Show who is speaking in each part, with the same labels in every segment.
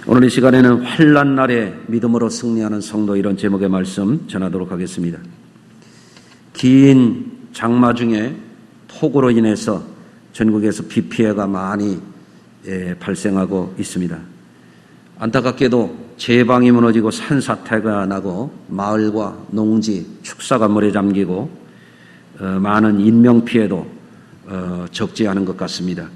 Speaker 1: 오늘 이 시간에는 환난 날에 믿음으로 승리하는 성도, 이런 제목의 말씀 전하도록 하겠습니다. 긴 장마 중에 폭우로 인해서 전국에서 비 피해가 많이 발생하고 있습니다. 안타깝게도 제방이 무너지고 산사태가 나고 마을과 농지, 축사가 물에 잠기고 많은 인명피해도 적지 않은 것 같습니다.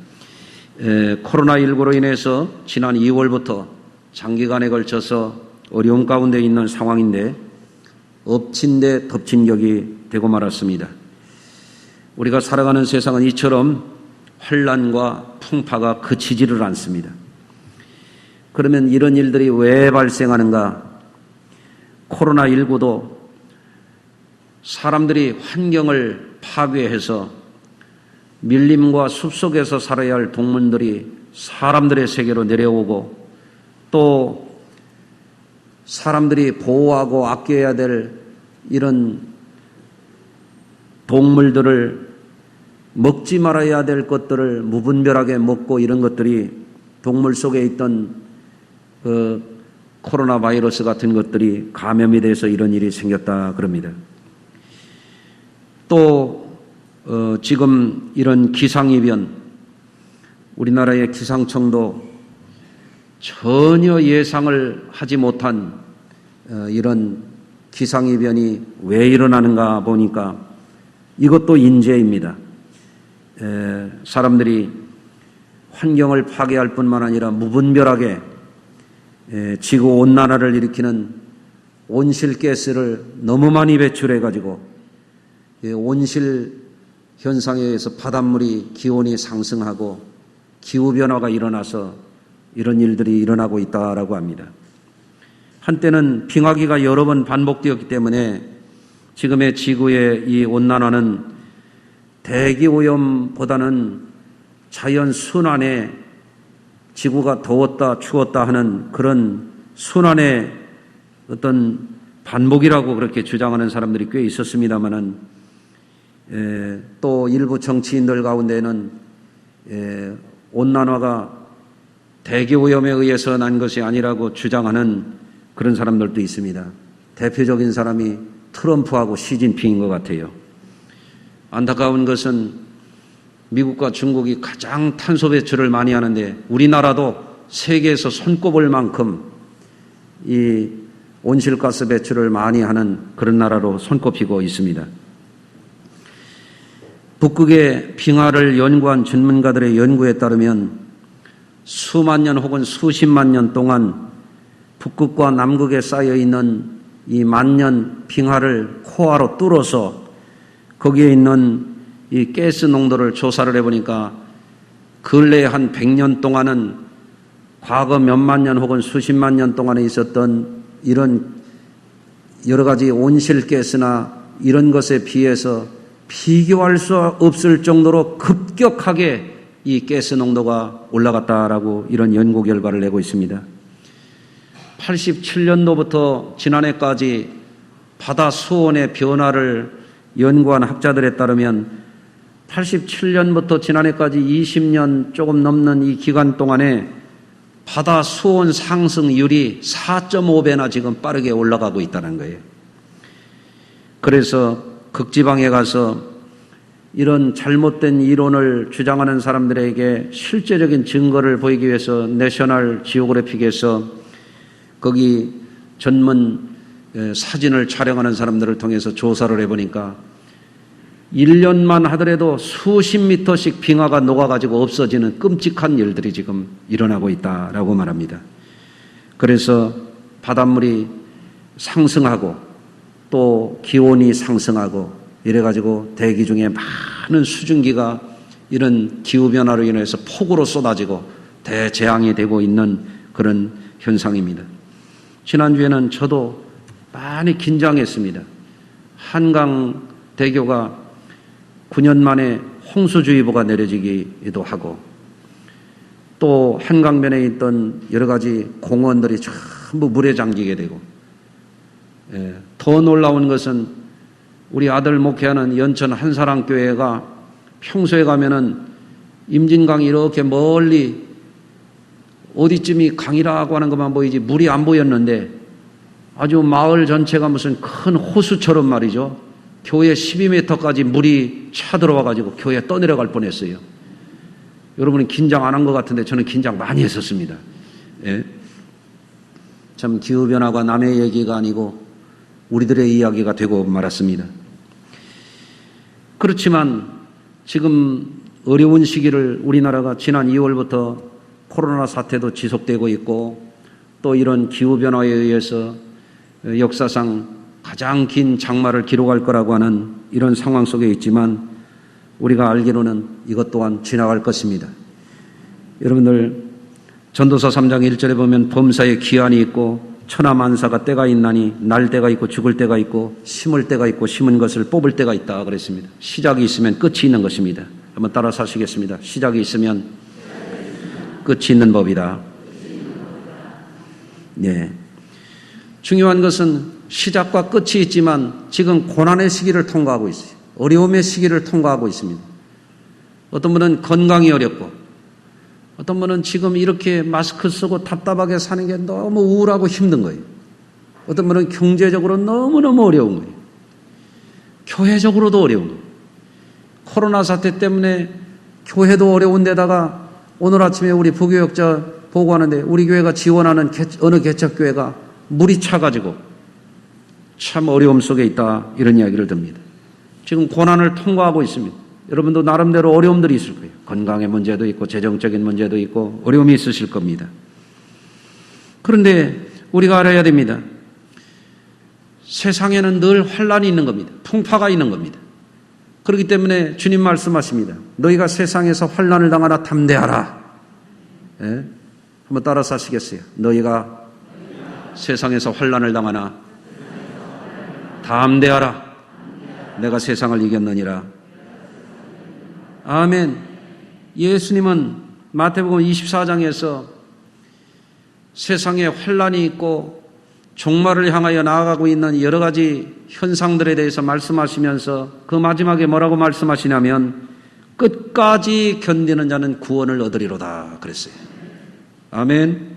Speaker 1: 코로나19로 인해서 지난 2월부터 장기간에 걸쳐서 어려운 가운데 있는 상황인데 엎친 데 덮친 격이 되고 말았습니다. 우리가 살아가는 세상은 이처럼 환난과 풍파가 그치지를 않습니다. 그러면 이런 일들이 왜 발생하는가? 코로나19도 사람들이 환경을 파괴해서 밀림과 숲속에서 살아야 할 동물들이 사람들의 세계로 내려오고, 또 사람들이 보호하고 아껴야 될 이런 동물들을, 먹지 말아야 될 것들을 무분별하게 먹고, 이런 것들이 동물 속에 있던 코로나 바이러스 같은 것들이 감염이 돼서 이런 일이 생겼다 그럽니다. 또 지금 이런 기상이변, 우리나라의 기상청도 전혀 예상을 하지 못한 이런 기상이변이 왜 일어나는가 보니까 이것도 인재입니다. 사람들이 환경을 파괴할 뿐만 아니라 무분별하게 지구온난화를 일으키는 온실가스를 너무 많이 배출해가지고 온실 현상에 의해서 바닷물이 기온이 상승하고 기후변화가 일어나서 이런 일들이 일어나고 있다라고 합니다. 한때는 빙하기가 여러 번 반복되었기 때문에 지금의 지구의 이 온난화는 대기오염보다는 자연 순환에 지구가 더웠다 추웠다 하는 그런 순환의 어떤 반복이라고 그렇게 주장하는 사람들이 꽤 있었습니다만은, 또 일부 정치인들 가운데는 온난화가 대기오염에 의해서 난 것이 아니라고 주장하는 그런 사람들도 있습니다. 대표적인 사람이 트럼프하고 시진핑인 것 같아요. 안타까운 것은 미국과 중국이 가장 탄소 배출을 많이 하는데 우리나라도 세계에서 손꼽을 만큼 이 온실가스 배출을 많이 하는 그런 나라로 손꼽히고 있습니다. 북극의 빙하를 연구한 전문가들의 연구에 따르면 수만 년 혹은 수십만 년 동안 북극과 남극에 쌓여있는 이 만년 빙하를 코하로 뚫어서 거기에 있는 이 가스 농도를 조사를 해보니까 근래 한 100년 동안은 과거 몇만 년 혹은 수십만 년 동안에 있었던 이런 여러 가지 온실가스나 이런 것에 비해서 비교할 수 없을 정도로 급격하게 이 가스 농도가 올라갔다라고 이런 연구 결과를 내고 있습니다. 87년도부터 지난해까지 바다 수온의 변화를 연구한 학자들에 따르면 87년부터 지난해까지 20년 조금 넘는 이 기간 동안에 바다 수온 상승률이 4.5배나 지금 빠르게 올라가고 있다는 거예요. 그래서 극지방에 가서 이런 잘못된 이론을 주장하는 사람들에게 실제적인 증거를 보이기 위해서 내셔널 지오그래픽에서 거기 전문 사진을 촬영하는 사람들을 통해서 조사를 해보니까 1년만 하더라도 수십 미터씩 빙하가 녹아가지고 없어지는 끔찍한 일들이 지금 일어나고 있다라고 말합니다. 그래서 바닷물이 상승하고 또 기온이 상승하고 이래가지고 대기 중에 많은 수증기가 이런 기후변화로 인해서 폭우로 쏟아지고 대재앙이 되고 있는 그런 현상입니다. 지난주에는 저도 많이 긴장했습니다. 한강대교가 9년 만에 홍수주의보가 내려지기도 하고, 또 한강변에 있던 여러 가지 공원들이 전부 물에 잠기게 되고, 더 놀라운 것은 우리 아들 목회하는 연천 한사랑교회가 평소에 가면은 임진강이 이렇게 멀리 어디쯤이 강이라고 하는 것만 보이지 물이 안 보였는데 아주 마을 전체가 무슨 큰 호수처럼 말이죠. 교회 12m까지 물이 차들어와가지고 교회에 떠내려갈 뻔했어요. 여러분은 긴장 안 한 것 같은데 저는 긴장 많이 했었습니다. 예. 참 기후변화가 남의 얘기가 아니고 우리들의 이야기가 되고 말았습니다. 그렇지만 지금 어려운 시기를 우리나라가 지난 2월부터 코로나 사태도 지속되고 있고 또 이런 기후변화에 의해서 역사상 가장 긴 장마를 기록할 거라고 하는 이런 상황 속에 있지만 우리가 알기로는 이것 또한 지나갈 것입니다. 여러분들 전도서 3장 1절에 보면 범사에 기한이 있고 천하만사가 때가 있나니 날 때가 있고 죽을 때가 있고 심을 때가 있고 심은 것을 뽑을 때가 있다 그랬습니다. 시작이 있으면 끝이 있는 것입니다. 한번 따라서 하시겠습니다. 시작이 있으면 끝이 있는 법이다. 네. 중요한 것은 시작과 끝이 있지만 지금 고난의 시기를 통과하고 있어요. 어려움의 시기를 통과하고 있습니다. 어떤 분은 건강이 어렵고 어떤 분은 지금 이렇게 마스크 쓰고 답답하게 사는 게 너무 우울하고 힘든 거예요. 어떤 분은 경제적으로 너무너무 어려운 거예요. 교회적으로도 어려운 거예요. 코로나 사태 때문에 교회도 어려운 데다가 오늘 아침에 우리 부교역자 보고하는데 우리 교회가 지원하는 어느 개척교회가 물이 차가지고 참 어려움 속에 있다 이런 이야기를 듭니다. 지금 고난을 통과하고 있습니다. 여러분도 나름대로 어려움들이 있을 거예요. 건강의 문제도 있고 재정적인 문제도 있고 어려움이 있으실 겁니다. 그런데 우리가 알아야 됩니다. 세상에는 늘 환란이 있는 겁니다. 풍파가 있는 겁니다. 그렇기 때문에 주님 말씀하십니다. 너희가 세상에서 환란을 당하나 담대하라. 예? 한번 따라서 하시겠어요? 너희가 세상에서 환란을 당하나 담대하라. 내가 세상을 이겼느니라. 아멘. 예수님은 마태복음 24장에서 세상에 환란이 있고 종말을 향하여 나아가고 있는 여러 가지 현상들에 대해서 말씀하시면서 그 마지막에 뭐라고 말씀하시냐면 끝까지 견디는 자는 구원을 얻으리로다 그랬어요. 아멘.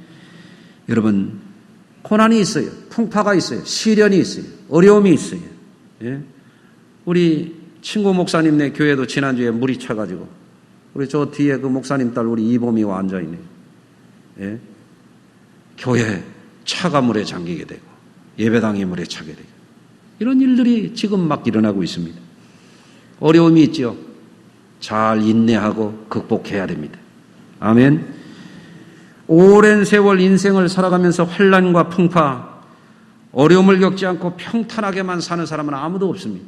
Speaker 1: 여러분 고난이 있어요. 풍파가 있어요. 시련이 있어요. 어려움이 있어요. 예? 우리 친구 목사님네 교회도 지난주에 물이 차가지고 우리 저 뒤에 그 목사님 딸 우리 이봄이와 앉아있네요. 예? 교회 차가 물에 잠기게 되고 예배당이 물에 차게 되고 이런 일들이 지금 막 일어나고 있습니다. 어려움이 있죠. 잘 인내하고 극복해야 됩니다. 아멘. 오랜 세월 인생을 살아가면서 환난과 풍파, 어려움을 겪지 않고 평탄하게만 사는 사람은 아무도 없습니다.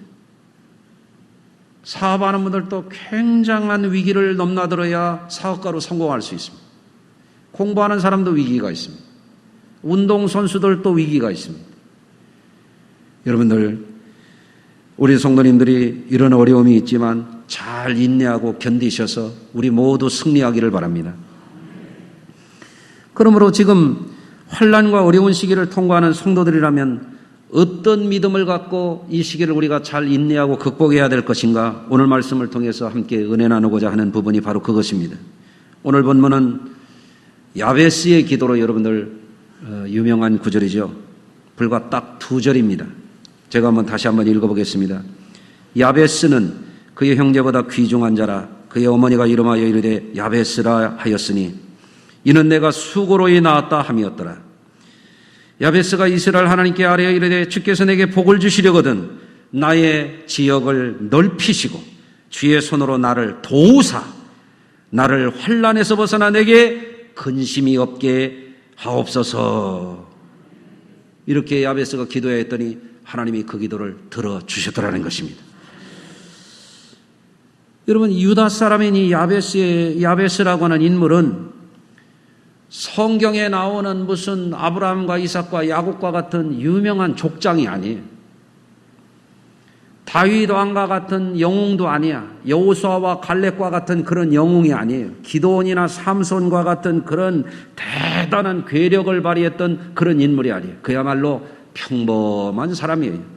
Speaker 1: 사업하는 분들도 굉장한 위기를 넘나들어야 사업가로 성공할 수 있습니다. 공부하는 사람도 위기가 있습니다. 운동선수들도 위기가 있습니다. 여러분들, 우리 성도님들이 이런 어려움이 있지만 잘 인내하고 견디셔서 우리 모두 승리하기를 바랍니다. 그러므로 지금 환난과 어려운 시기를 통과하는 성도들이라면 어떤 믿음을 갖고 이 시기를 우리가 잘 인내하고 극복해야 될 것인가? 오늘 말씀을 통해서 함께 은혜 나누고자 하는 부분이 바로 그것입니다. 오늘 본문은 야베스의 기도로 여러분들 유명한 구절이죠. 불과 딱 2절입니다. 제가 다시 한번 읽어보겠습니다. 야베스는 그의 형제보다 귀중한 자라. 그의 어머니가 이름하여 이르되 야베스라 하였으니 이는 내가 수고로이 낳았다 함이었더라. 야베스가 이스라엘 하나님께 아뢰어 이르되 주께서 내게 복을 주시려거든 나의 지역을 넓히시고 주의 손으로 나를 도우사 나를 환난에서 벗어나 내게 근심이 없게 하옵소서. 이렇게 야베스가 기도했더니 하나님이 그 기도를 들어주셨더라는 것입니다. 여러분, 유다 사람인 이 야베스라고 하는 인물은 성경에 나오는 무슨 아브라함과 이삭과 야곱과 같은 유명한 족장이 아니에요. 다윗 왕과 같은 영웅도 아니야. 여호수아와 갈렙과 같은 그런 영웅이 아니에요. 기드온이나 삼손과 같은 그런 대단한 괴력을 발휘했던 그런 인물이 아니에요. 그야말로 평범한 사람이에요.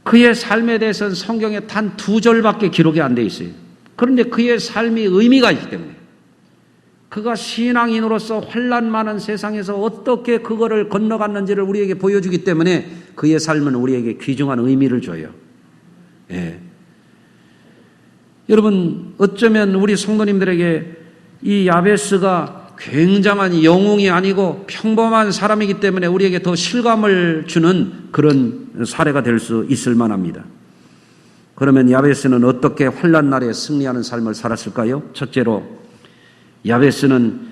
Speaker 1: 그의 삶에 대해서는 성경에 단 2절밖에 기록이 안 돼 있어요. 그런데 그의 삶이 의미가 있기 때문에 그가 신앙인으로서 환난 많은 세상에서 어떻게 그거를 건너갔는지를 우리에게 보여주기 때문에 그의 삶은 우리에게 귀중한 의미를 줘요. 예. 여러분, 어쩌면 우리 성도님들에게 이 야베스가 굉장한 영웅이 아니고 평범한 사람이기 때문에 우리에게 더 실감을 주는 그런 사례가 될 수 있을 만합니다. 그러면 야베스는 어떻게 환난 날에 승리하는 삶을 살았을까요? 첫째로, 야베스는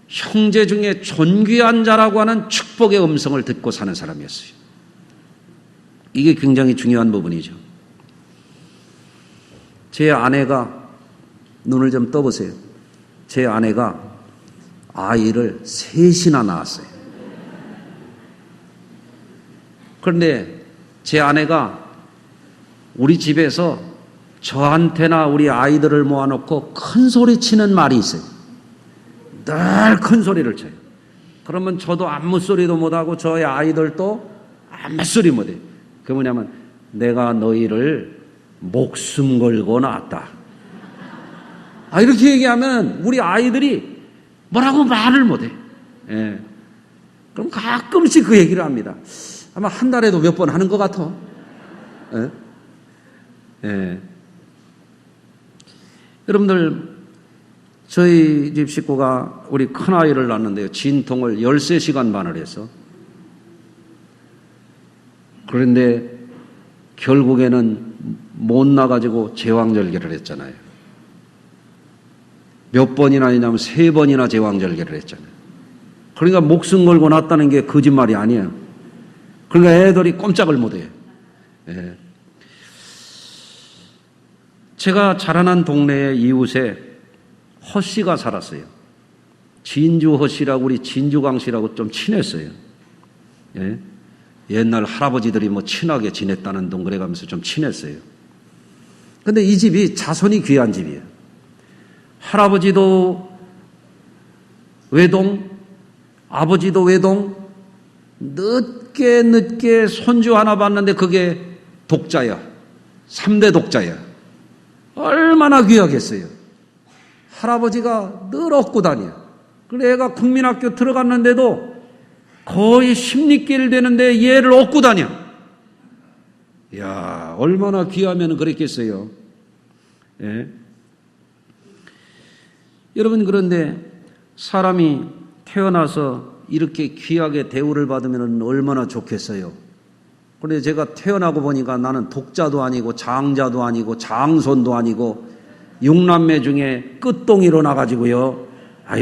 Speaker 1: 형제 중에 존귀한 자라고 하는 축복의 음성을 듣고 사는 사람이었어요. 이게 굉장히 중요한 부분이죠. 제 아내가, 눈을 좀 떠보세요. 제 아내가 아이를 셋이나 낳았어요. 그런데 제 아내가 우리 집에서 저한테나 우리 아이들을 모아놓고 큰 소리 치는 말이 있어요. 늘 큰 소리를 쳐요. 그러면 저도 아무 소리도 못하고 저의 아이들도 아무 소리 못해요. 그게 뭐냐면 내가 너희를 목숨 걸고 낳았다. 이렇게 얘기하면 우리 아이들이 뭐라고 말을 못해. 예. 그럼 가끔씩 그 얘기를 합니다. 아마 한 달에도 몇 번 하는 것 같아. 예. 예. 여러분들, 저희 집 식구가 우리 큰아이를 낳는데요. 진통을 13시간 반을 해서. 그런데 결국에는 못 나가지고 제왕절개를 했잖아요. 몇 번이나 했냐면 3번이나 제왕절개를 했잖아요. 그러니까 목숨 걸고 낳았다는 게 거짓말이 아니에요. 그러니까 애들이 꼼짝을 못해요. 예. 제가 자라난 동네의 이웃에 허씨가 살았어요. 진주 허씨라고, 우리 진주강 씨라고 좀 친했어요. 예? 옛날 할아버지들이 뭐 친하게 지냈다는 둥 그래 가면서 좀 친했어요. 근데 이 집이 자손이 귀한 집이에요. 할아버지도 외동, 아버지도 외동, 늦게 손주 하나 봤는데 그게 독자야. 3대 독자야. 얼마나 귀하겠어요. 할아버지가 늘 얻고 다녀. 그래 애가 국민학교 들어갔는데도 거의 10리길 되는데 얘를 얻고 다녀. 이야, 얼마나 귀하면 그랬겠어요. 예. 여러분, 그런데 사람이 태어나서 이렇게 귀하게 대우를 받으면 얼마나 좋겠어요. 그런데 제가 태어나고 보니까 나는 독자도 아니고 장자도 아니고 장손도 아니고 6남매 중에 끝동이로 나가지고요.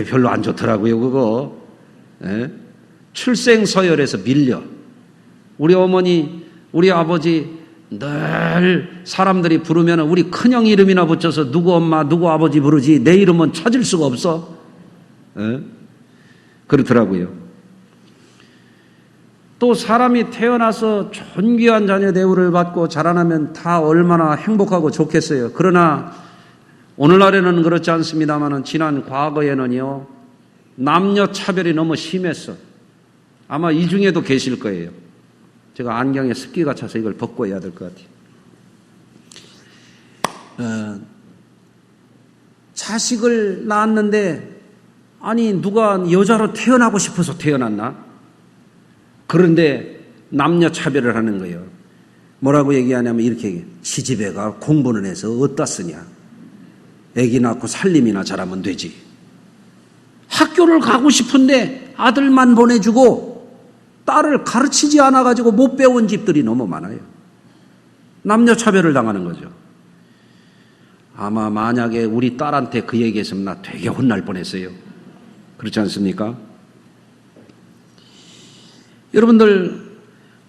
Speaker 1: 별로 안 좋더라고요, 그거. 예? 출생서열에서 밀려. 우리 어머니, 우리 아버지 늘 사람들이 부르면 우리 큰형 이름이나 붙여서 누구 엄마, 누구 아버지 부르지 내 이름은 찾을 수가 없어. 예? 그렇더라고요. 또 사람이 태어나서 존귀한 자녀 대우를 받고 자라나면 다 얼마나 행복하고 좋겠어요. 그러나 오늘날에는 그렇지 않습니다만 지난 과거에는요, 남녀 차별이 너무 심했어. 아마 이 중에도 계실 거예요. 제가 안경에 습기가 차서 이걸 벗고 해야 될 것 같아요. 자식을 낳았는데 아니 누가 여자로 태어나고 싶어서 태어났나? 그런데 남녀 차별을 하는 거예요. 뭐라고 얘기하냐면 이렇게 얘기해요. 시집애가 공부는 해서 어디다 쓰냐? 애기 낳고 살림이나 잘하면 되지. 학교를 가고 싶은데 아들만 보내주고 딸을 가르치지 않아가지고 못 배운 집들이 너무 많아요. 남녀 차별을 당하는 거죠. 아마 만약에 우리 딸한테 그 얘기했으면 나 되게 혼날 뻔했어요. 그렇지 않습니까? 여러분들,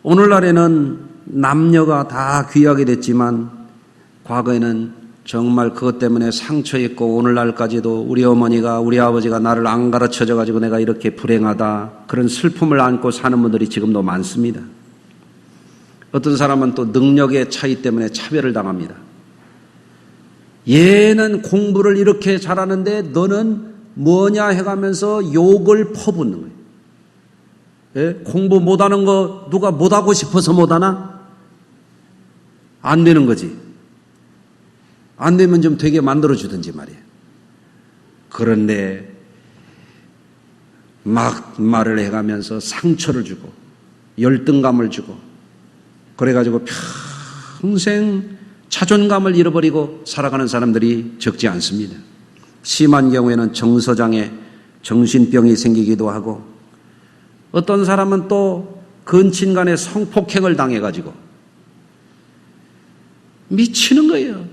Speaker 1: 오늘날에는 남녀가 다 귀하게 됐지만 과거에는 정말 그것 때문에 상처 있고 오늘날까지도 우리 어머니가, 우리 아버지가 나를 안 가르쳐줘 가지고 내가 이렇게 불행하다, 그런 슬픔을 안고 사는 분들이 지금도 많습니다. 어떤 사람은 또 능력의 차이 때문에 차별을 당합니다. 얘는 공부를 이렇게 잘하는데 너는 뭐냐 해가면서 욕을 퍼붓는 거예요. 예? 공부 못하는 거 누가 못하고 싶어서 못하나? 안 되는 거지. 안 되면 좀 되게 만들어주든지 말이에요. 그런데 막 말을 해가면서 상처를 주고 열등감을 주고 그래가지고 평생 자존감을 잃어버리고 살아가는 사람들이 적지 않습니다. 심한 경우에는 정서장애, 정신병이 생기기도 하고 어떤 사람은 또 근친 간에 성폭행을 당해가지고 미치는 거예요.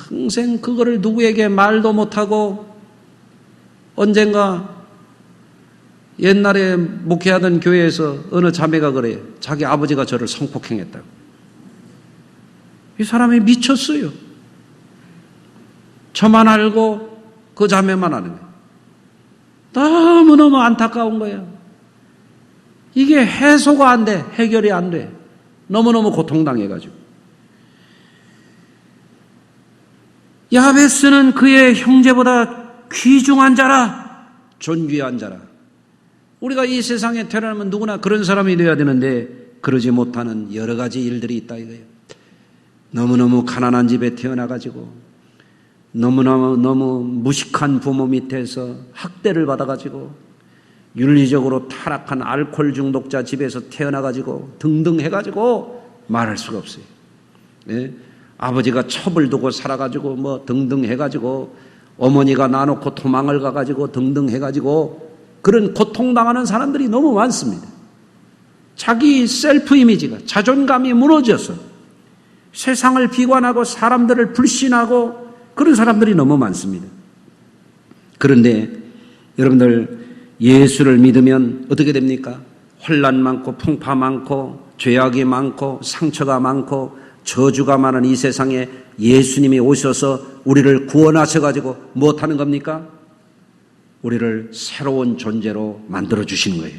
Speaker 1: 평생 그거를 누구에게 말도 못하고 언젠가 옛날에 목회하던 교회에서 어느 자매가 그래요. 자기 아버지가 저를 성폭행했다고. 이 사람이 미쳤어요. 저만 알고 그 자매만 아는 거예요. 너무너무 안타까운 거예요. 이게 해소가 안 돼. 해결이 안 돼. 너무너무 고통당해가지고. 야베스는 그의 형제보다 귀중한 자라, 존귀한 자라. 우리가 이 세상에 태어나면 누구나 그런 사람이 되어야 되는데 그러지 못하는 여러 가지 일들이 있다 이거예요. 너무너무 가난한 집에 태어나가지고 너무 무식한 부모 밑에서 학대를 받아가지고 윤리적으로 타락한 알코올 중독자 집에서 태어나가지고 등등 해가지고 말할 수가 없어요. 예? 아버지가 첩을 두고 살아가지고 뭐 등등 해가지고 어머니가 나놓고 도망을 가가지고 등등 해가지고 그런 고통당하는 사람들이 너무 많습니다. 자기 셀프 이미지가 자존감이 무너져서 세상을 비관하고 사람들을 불신하고 그런 사람들이 너무 많습니다. 그런데 여러분들 예수를 믿으면 어떻게 됩니까? 혼란 많고 풍파 많고 죄악이 많고 상처가 많고 저주가 많은 이 세상에 예수님이 오셔서 우리를 구원하셔가지고 무엇하는 겁니까? 우리를 새로운 존재로 만들어주시는 거예요.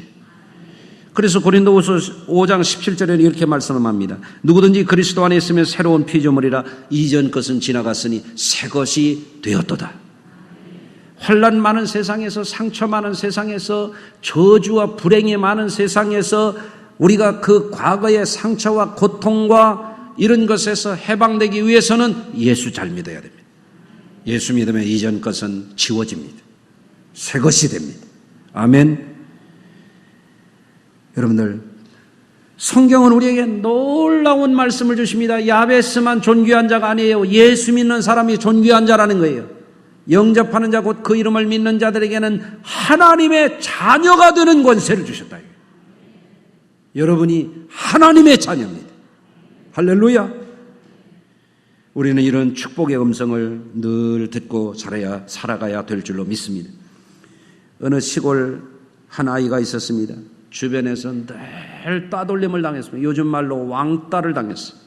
Speaker 1: 그래서 고린도후서 5장 17절에는 이렇게 말씀합니다. 누구든지 그리스도 안에 있으면 새로운 피조물이라 이전 것은 지나갔으니 새 것이 되었도다. 혼란 많은 세상에서 상처 많은 세상에서 저주와 불행이 많은 세상에서 우리가 그 과거의 상처와 고통과 이런 것에서 해방되기 위해서는 예수 잘 믿어야 됩니다. 예수 믿으면 이전 것은 지워집니다. 새 것이 됩니다. 아멘. 여러분들 성경은 우리에게 놀라운 말씀을 주십니다. 야베스만 존귀한 자가 아니에요. 예수 믿는 사람이 존귀한 자라는 거예요. 영접하는 자 곧 그 이름을 믿는 자들에게는 하나님의 자녀가 되는 권세를 주셨다. 여러분이 하나님의 자녀입니다. 할렐루야. 우리는 이런 축복의 음성을 늘 듣고 살아가야 될 줄로 믿습니다. 어느 시골 한 아이가 있었습니다. 주변에서 늘 따돌림을 당했습니다. 요즘 말로 왕따를 당했어요.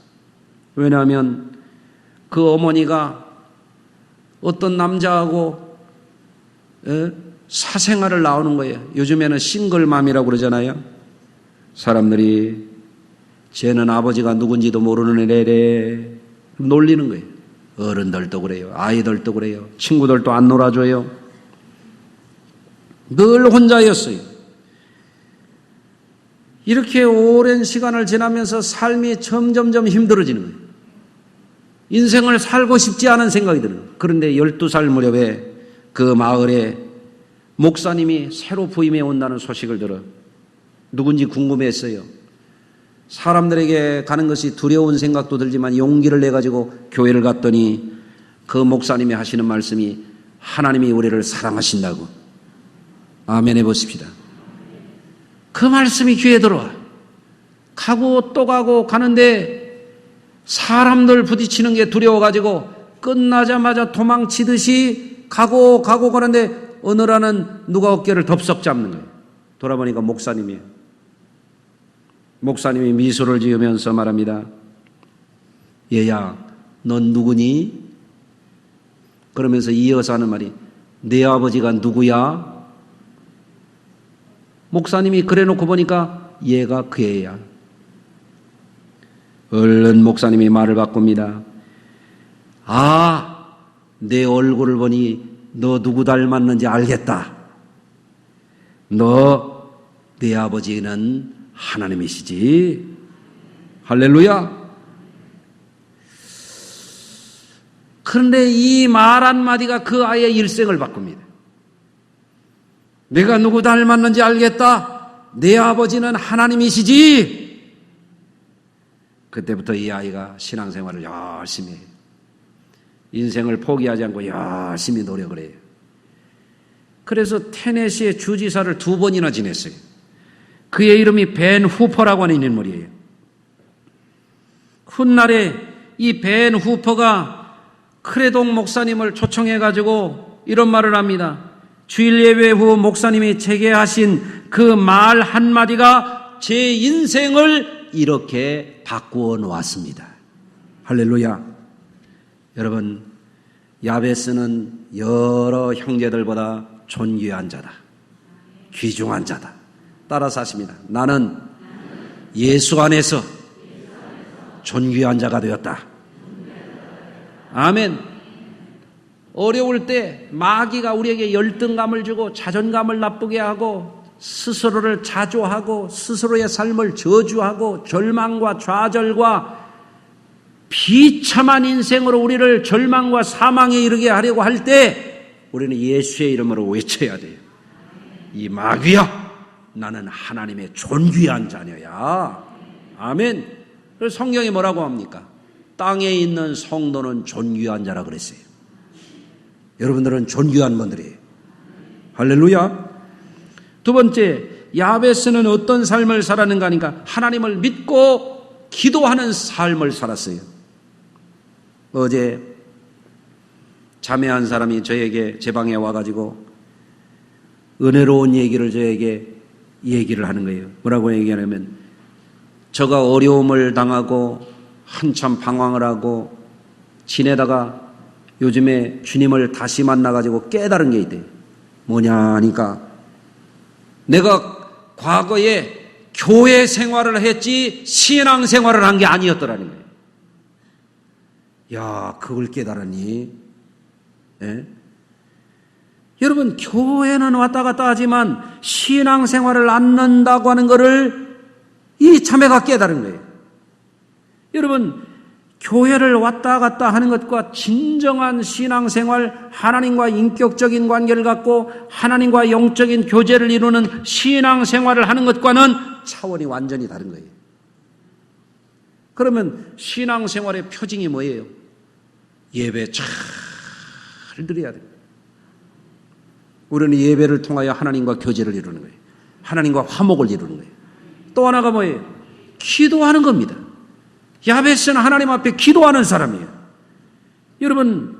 Speaker 1: 왜냐하면 그 어머니가 어떤 남자하고 사생활을 나오는 거예요. 요즘에는 싱글맘이라고 그러잖아요. 사람들이 쟤는 아버지가 누군지도 모르는 애래 놀리는 거예요. 어른들도 그래요. 아이들도 그래요. 친구들도 안 놀아줘요. 늘 혼자였어요. 이렇게 오랜 시간을 지나면서 삶이 점점점 힘들어지는 거예요. 인생을 살고 싶지 않은 생각이 들어요. 그런데 12살 무렵에 그 마을에 목사님이 새로 부임해 온다는 소식을 들어 누군지 궁금했어요. 사람들에게 가는 것이 두려운 생각도 들지만 용기를 내가지고 교회를 갔더니 그 목사님이 하시는 말씀이 하나님이 우리를 사랑하신다고. 아멘 해보십시다. 그 말씀이 귀에 들어와. 가고 또 가고 가는데 사람들 부딪히는 게 두려워가지고 끝나자마자 도망치듯이 가고 가는데 어느 날은 누가 어깨를 덥석 잡는 거예요. 돌아보니까 목사님이에요. 목사님이 미소를 지으면서 말합니다. 얘야, 넌 누구니? 그러면서 이어서 하는 말이 내 아버지가 누구야? 목사님이 그래놓고 보니까 얘가 그 애야. 얼른 목사님이 말을 바꿉니다. 아, 내 얼굴을 보니 너 누구 닮았는지 알겠다. 너 내 아버지는 하나님이시지. 할렐루야. 그런데 이 말 한마디가 그 아이의 일생을 바꿉니다. 내가 누구 닮았는지 알겠다. 내 아버지는 하나님이시지. 그때부터 이 아이가 신앙생활을 열심히 해요. 인생을 포기하지 않고 열심히 노력을 해요. 그래서 테네시의 주지사를 2번이나 지냈어요. 그의 이름이 벤 후퍼라고 하는 인물이에요. 훗날에 이 벤 후퍼가 크레동 목사님을 초청해가지고 이런 말을 합니다. 주일 예배 후 목사님이 제게 하신 그 말 한마디가 제 인생을 이렇게 바꾸어 놓았습니다. 할렐루야. 여러분, 야베스는 여러 형제들보다 존귀한 자다. 귀중한 자다. 따라서 하십니다. 나는 예수 안에서 존귀한 자가 되었다. 아멘. 어려울 때 마귀가 우리에게 열등감을 주고 자존감을 나쁘게 하고 스스로를 자조하고 스스로의 삶을 저주하고 절망과 좌절과 비참한 인생으로 우리를 절망과 사망에 이르게 하려고 할 때 우리는 예수의 이름으로 외쳐야 돼요. 이 마귀야, 나는 하나님의 존귀한 자녀야. 아멘. 그래서 성경이 뭐라고 합니까? 땅에 있는 성도는 존귀한 자라 그랬어요. 여러분들은 존귀한 분들이에요. 할렐루야. 두 번째, 야베스는 어떤 삶을 살았는가 하니까 하나님을 믿고 기도하는 삶을 살았어요. 어제 자매 한 사람이 저에게 제 방에 와가지고 은혜로운 얘기를 저에게 얘기를 하는 거예요. 뭐라고 얘기하냐면 저가 어려움을 당하고 한참 방황을 하고 지내다가 요즘에 주님을 다시 만나가지고 깨달은 게 있대요. 뭐냐 하니까 내가 과거에 교회 생활을 했지 신앙 생활을 한 게 아니었더라는 거예요. 야, 그걸 깨달았니? 예? 여러분, 교회는 왔다 갔다 하지만 신앙 생활을 않는다고 하는 것을 이 자매가 깨달은 거예요. 여러분, 교회를 왔다 갔다 하는 것과 진정한 신앙생활, 하나님과 인격적인 관계를 갖고 하나님과 영적인 교제를 이루는 신앙생활을 하는 것과는 차원이 완전히 다른 거예요. 그러면 신앙생활의 표징이 뭐예요? 예배 잘 드려야 돼요. 우리는 예배를 통하여 하나님과 교제를 이루는 거예요. 하나님과 화목을 이루는 거예요. 또 하나가 뭐예요? 기도하는 겁니다. 야베스는 하나님 앞에 기도하는 사람이에요. 여러분,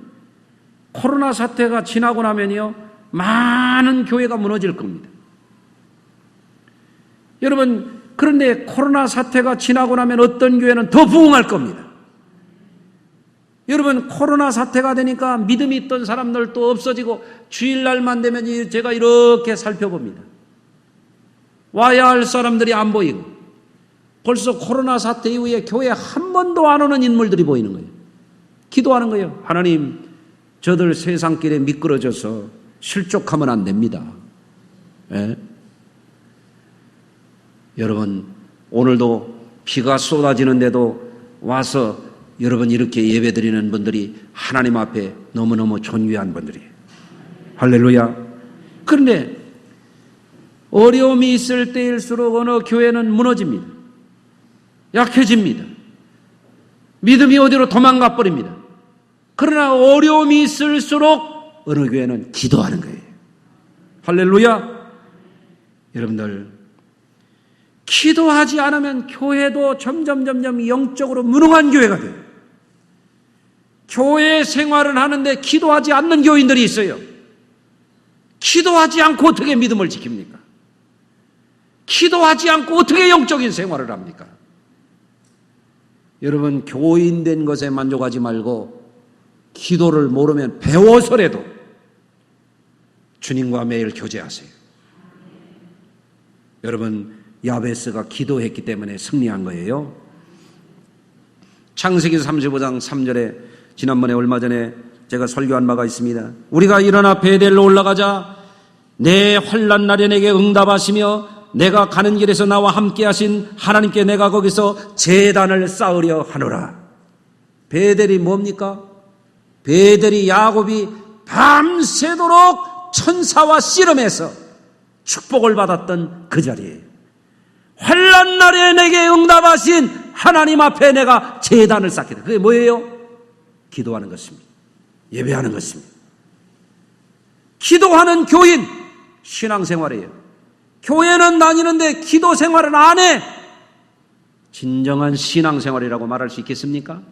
Speaker 1: 코로나 사태가 지나고 나면요, 많은 교회가 무너질 겁니다. 여러분, 그런데 코로나 사태가 지나고 나면 어떤 교회는 더 부흥할 겁니다. 여러분, 코로나 사태가 되니까 믿음이 있던 사람들도 없어지고 주일날만 되면 제가 이렇게 살펴봅니다. 와야 할 사람들이 안 보이고 벌써 코로나 사태 이후에 교회에 한 번도 안 오는 인물들이 보이는 거예요. 기도하는 거예요. 하나님, 저들 세상길에 미끄러져서 실족하면 안 됩니다. 예? 여러분, 오늘도 비가 쏟아지는데도 와서 여러분 이렇게 예배드리는 분들이 하나님 앞에 너무너무 존귀한 분들이에요. 할렐루야. 그런데 어려움이 있을 때일수록 어느 교회는 무너집니다. 약해집니다. 믿음이 어디로 도망가 버립니다. 그러나 어려움이 있을수록 어느 교회는 기도하는 거예요. 할렐루야. 여러분들, 기도하지 않으면 교회도 점점 영적으로 무능한 교회가 돼요. 교회 생활을 하는데 기도하지 않는 교인들이 있어요. 기도하지 않고 어떻게 믿음을 지킵니까? 기도하지 않고 어떻게 영적인 생활을 합니까? 여러분, 교인된 것에 만족하지 말고 기도를 모르면 배워서라도 주님과 매일 교제하세요. 여러분, 야베스가 기도했기 때문에 승리한 거예요. 창세기 35장 3절에 지난번에 얼마 전에 제가 설교한 바가 있습니다. 우리가 일어나 베델로 올라가자 내 환난 날에 내게 응답하시며 내가 가는 길에서 나와 함께 하신 하나님께 내가 거기서 제단을 쌓으려 하노라. 베델이 뭡니까? 베델이 야곱이 밤새도록 천사와 씨름해서 축복을 받았던 그 자리에 환난 날에 내게 응답하신 하나님 앞에 내가 제단을 쌓게 돼. 그게 뭐예요? 기도하는 것입니다. 예배하는 것입니다. 기도하는 교인, 신앙생활이에요. 교회는 다니는데 기도 생활은 안 해. 진정한 신앙생활이라고 말할 수 있겠습니까?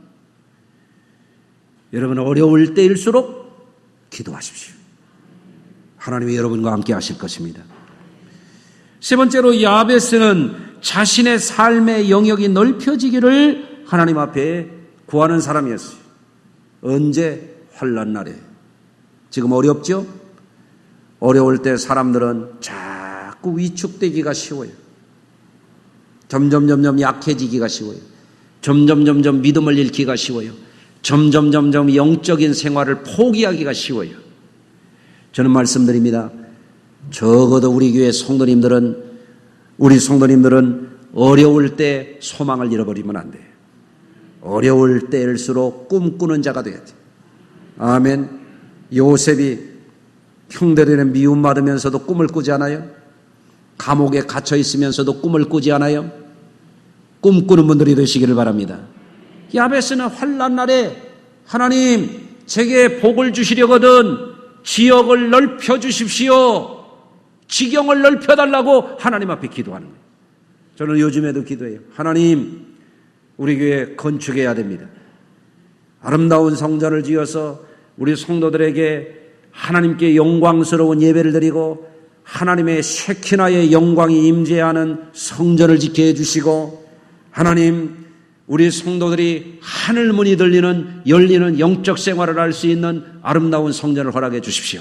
Speaker 1: 여러분, 어려울 때일수록 기도하십시오. 하나님이 여러분과 함께 하실 것입니다. 세 번째로 야베스는 자신의 삶의 영역이 넓혀지기를 하나님 앞에 구하는 사람이었어요. 언제? 환난 날에. 지금 어렵죠? 어려울 때 사람들은 자꾸 위축되기가 쉬워요. 점점 약해지기가 쉬워요. 점점 믿음을 잃기가 쉬워요. 점점 영적인 생활을 포기하기가 쉬워요. 저는 말씀드립니다. 적어도 우리 교회 우리 성도님들은 어려울 때 소망을 잃어버리면 안 돼요. 어려울 때일수록 꿈꾸는 자가 돼야 돼요. 아멘. 요셉이 형들에는 미움받으면서도 꿈을 꾸지 않아요? 감옥에 갇혀 있으면서도 꿈을 꾸지 않아요? 꿈꾸는 분들이 되시기를 바랍니다. 야베스는 환난 날에 하나님 제게 복을 주시려거든 지역을 넓혀 주십시오. 지경을 넓혀달라고 하나님 앞에 기도하는 거예요. 저는 요즘에도 기도해요. 하나님, 우리 교회 건축해야 됩니다. 아름다운 성전을 지어서 우리 성도들에게 하나님께 영광스러운 예배를 드리고 하나님의 쉐키나의 영광이 임재하는 성전을 짓게 해주시고, 하나님, 우리 성도들이 하늘문이 열리는 영적 생활을 할 수 있는 아름다운 성전을 허락해 주십시오.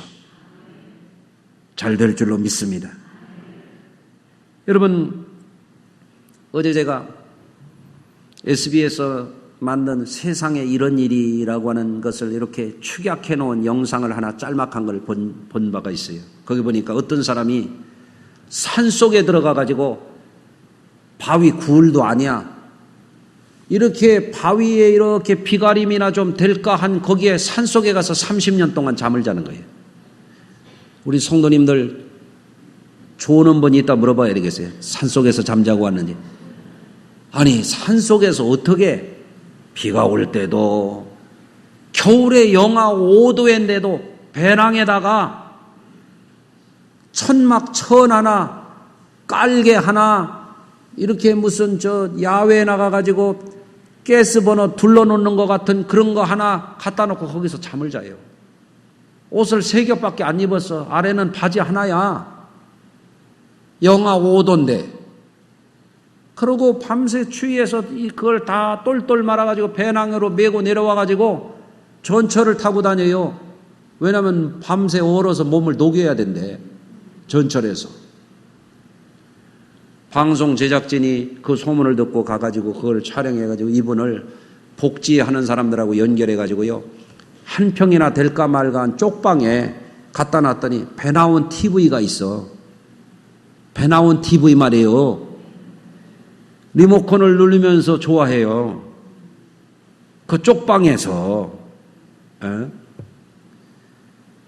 Speaker 1: 잘 될 줄로 믿습니다. 여러분, 어제 제가 SBS에서 만든 세상에 이런 일이라고 하는 것을 이렇게 축약해 놓은 영상을 하나 짤막한 걸 본 바가 있어요. 거기 보니까 어떤 사람이 산속에 들어가 가지고 바위 굴도 아니야. 이렇게 바위에 이렇게 비가림이나 좀 될까 한 거기에 산속에 가서 30년 동안 잠을 자는 거예요. 우리 성도님들 좋은 분이 있다 물어봐야 되겠어요. 산속에서 잠자고 왔는지. 아니, 산속에서 어떻게 비가 올 때도 겨울에 영하 5도인데도 배낭에다가 천막 천 하나, 깔개 하나, 이렇게 무슨 야외에 나가가지고 가스버너 둘러놓는 것 같은 그런 거 하나 갖다 놓고 거기서 잠을 자요. 옷을 3겹밖에 안 입었어. 아래는 바지 하나야. 영하 5도인데. 그러고 밤새 추위해서 그걸 다 똘똘 말아가지고 배낭으로 메고 내려와가지고 전철을 타고 다녀요. 왜냐하면 밤새 얼어서 몸을 녹여야 된대. 전철에서. 방송 제작진이 그 소문을 듣고 가가지고 그걸 촬영해가지고 이분을 복지하는 사람들하고 연결해가지고요. 한 평이나 될까 말까 한 쪽방에 갖다 놨더니 배 나온 TV가 있어. 배 나온 TV 말이에요. 리모컨을 누르면서 좋아해요. 그 쪽방에서.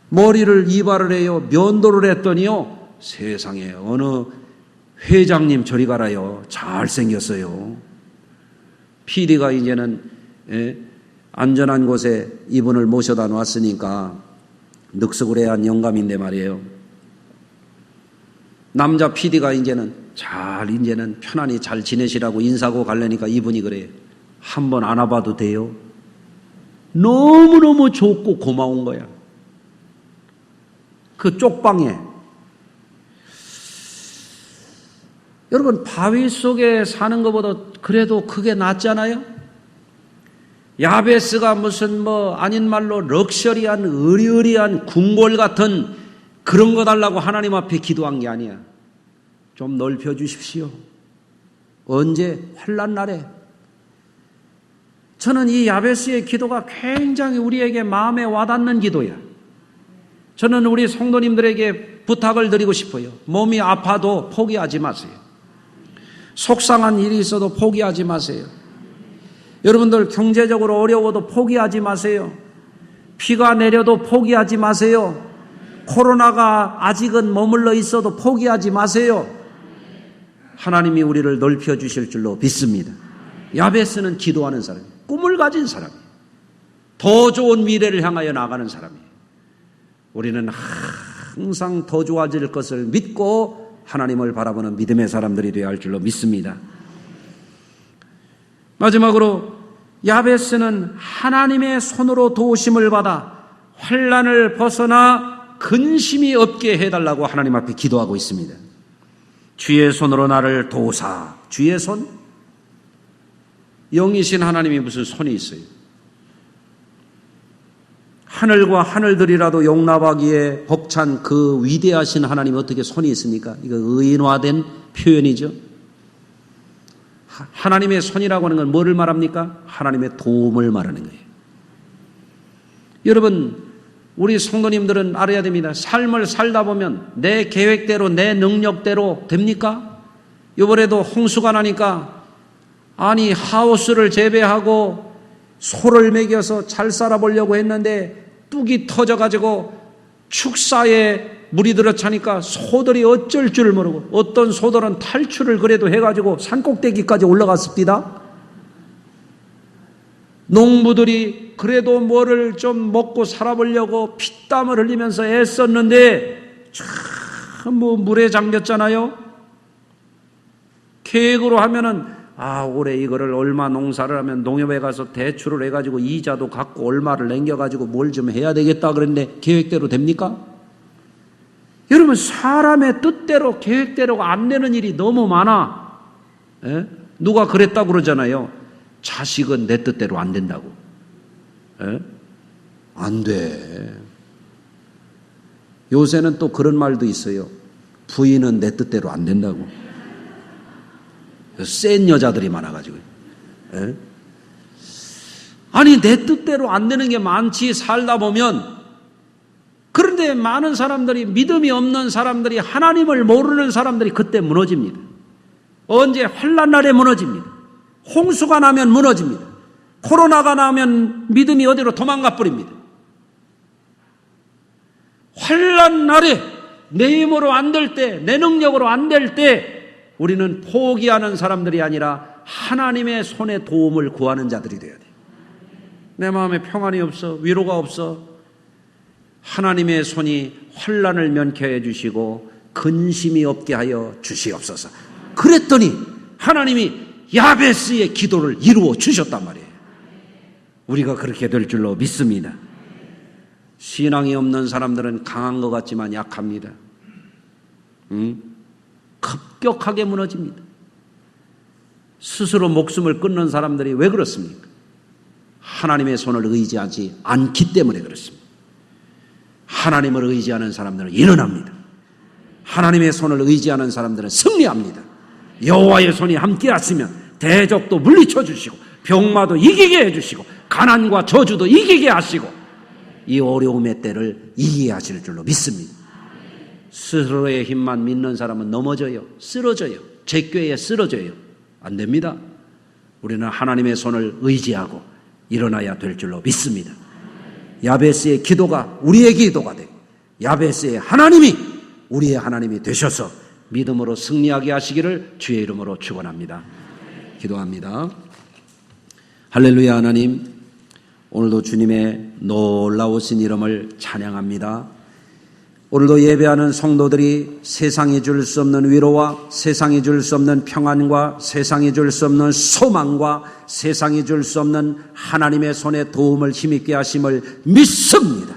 Speaker 1: 머리를 이발을 해요. 면도를 했더니요. 세상에 어느 회장님 저리 가라요. 잘생겼어요. PD가 이제는 안전한 곳에 이분을 모셔다 놨으니까 늑석을해한 영감인데 말이에요. 남자 PD가 이제는 편안히 잘 지내시라고 인사하고 가려니까 이분이 그래요. 한번 안아봐도 돼요? 너무너무 좋고 고마운 거야. 그 쪽방에. 여러분, 바위 속에 사는 것보다 그래도 그게 낫잖아요? 야베스가 무슨 아닌 말로 럭셔리한 으리으리한 궁궐 같은 그런 거 달라고 하나님 앞에 기도한 게 아니야. 좀 넓혀 주십시오. 언제? 환난 날에. 저는 이 야베스의 기도가 굉장히 우리에게 마음에 와닿는 기도야. 저는 우리 성도님들에게 부탁을 드리고 싶어요. 몸이 아파도 포기하지 마세요. 속상한 일이 있어도 포기하지 마세요. 여러분들 경제적으로 어려워도 포기하지 마세요. 비가 내려도 포기하지 마세요. 코로나가 아직은 머물러 있어도 포기하지 마세요. 하나님이 우리를 넓혀주실 줄로 믿습니다. 야베스는 기도하는 사람이에요. 꿈을 가진 사람이에요. 더 좋은 미래를 향하여 나가는 사람이에요. 우리는 항상 더 좋아질 것을 믿고 하나님을 바라보는 믿음의 사람들이 되어야 할 줄로 믿습니다. 마지막으로 야베스는 하나님의 손으로 도우심을 받아 환난을 벗어나 근심이 없게 해달라고 하나님 앞에 기도하고 있습니다. 주의 손으로 나를 도우사. 주의 손? 영이신 하나님이 무슨 손이 있어요? 하늘과 하늘들이라도 용납하기에 벅찬 그 위대하신 하나님이 어떻게 손이 있습니까? 이거 의인화된 표현이죠. 하나님의 손이라고 하는 건 뭐를 말합니까? 하나님의 도움을 말하는 거예요. 여러분, 우리 성도님들은 알아야 됩니다. 삶을 살다 보면 내 계획대로 내 능력대로 됩니까? 이번에도 홍수가 나니까 아니 하우스를 재배하고 소를 먹여서 잘 살아보려고 했는데 뚝이 터져가지고 축사에 물이 들어차니까 소들이 어쩔 줄 모르고 어떤 소들은 탈출을 그래도 해가지고 산꼭대기까지 올라갔습니다. 농부들이 그래도 뭐를 좀 먹고 살아보려고 피땀을 흘리면서 애썼는데 참 물에 잠겼잖아요. 계획으로 하면은 올해 이거를 얼마 농사를 하면 농협에 가서 대출을 해가지고 이자도 갖고 얼마를 남겨가지고 뭘 좀 해야 되겠다 그랬는데 계획대로 됩니까? 여러분, 사람의 뜻대로 계획대로가 안 되는 일이 너무 많아. 에? 누가 그랬다고 그러잖아요. 자식은 내 뜻대로 안 된다고. 에? 안 돼. 요새는 또 그런 말도 있어요. 부인은 내 뜻대로 안 된다고. 센 여자들이 많아가지고. 에? 아니, 내 뜻대로 안 되는 게 많지, 살다 보면. 그런데 많은 사람들이, 믿음이 없는 사람들이, 하나님을 모르는 사람들이 그때 무너집니다. 언제? 환난 날에 무너집니다. 홍수가 나면 무너집니다. 코로나가 나면 믿음이 어디로 도망가 버립니다. 환난 날에 내 힘으로 안 될 때, 내 능력으로 안 될 때 우리는 포기하는 사람들이 아니라 하나님의 손에 도움을 구하는 자들이 되어야 돼요. 내 마음에 평안이 없어, 위로가 없어. 하나님의 손이 환난을 면케해 주시고 근심이 없게 하여 주시옵소서. 그랬더니 하나님이 야베스의 기도를 이루어 주셨단 말이에요. 우리가 그렇게 될 줄로 믿습니다. 신앙이 없는 사람들은 강한 것 같지만 약합니다. 급격하게 무너집니다. 스스로 목숨을 끊는 사람들이 왜 그렇습니까? 하나님의 손을 의지하지 않기 때문에 그렇습니다. 하나님을 의지하는 사람들은 일어납니다. 하나님의 손을 의지하는 사람들은 승리합니다. 여호와의 손이 함께 하시면 대적도 물리쳐 주시고 병마도 이기게 해주시고 가난과 저주도 이기게 하시고 이 어려움의 때를 이기게 하실 줄로 믿습니다. 스스로의 힘만 믿는 사람은 넘어져요. 쓰러져요. 제꾀에 쓰러져요. 안 됩니다. 우리는 하나님의 손을 의지하고 일어나야 될 줄로 믿습니다. 야베스의 기도가 우리의 기도가 되고 야베스의 하나님이 우리의 하나님이 되셔서 믿음으로 승리하게 하시기를 주의 이름으로 축원합니다. 기도합니다. 할렐루야. 하나님, 오늘도 주님의 놀라우신 이름을 찬양합니다. 오늘도 예배하는 성도들이 세상이 줄 수 없는 위로와 세상이 줄 수 없는 평안과 세상이 줄 수 없는 소망과 세상이 줄 수 없는 하나님의 손에 도움을 힘있게 하심을 믿습니다.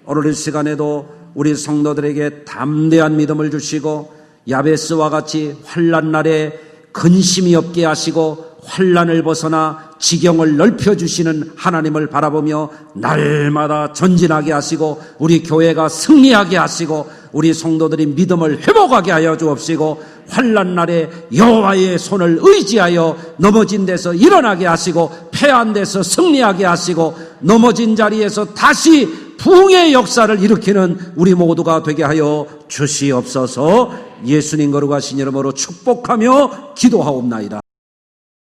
Speaker 1: 오늘 이 시간에도 우리 성도들에게 담대한 믿음을 주시고 야베스와 같이 환난 날에 근심이 없게 하시고 환난을 벗어나 지경을 넓혀주시는 하나님을 바라보며 날마다 전진하게 하시고 우리 교회가 승리하게 하시고 우리 성도들이 믿음을 회복하게 하여 주옵시고 환난 날에 여호와의 손을 의지하여 넘어진 데서 일어나게 하시고 패한 데서 승리하게 하시고 넘어진 자리에서 다시 부흥의 역사를 일으키는 우리 모두가 되게 하여 주시옵소서. 예수님 거룩하신 이름으로 축복하며 기도하옵나이다.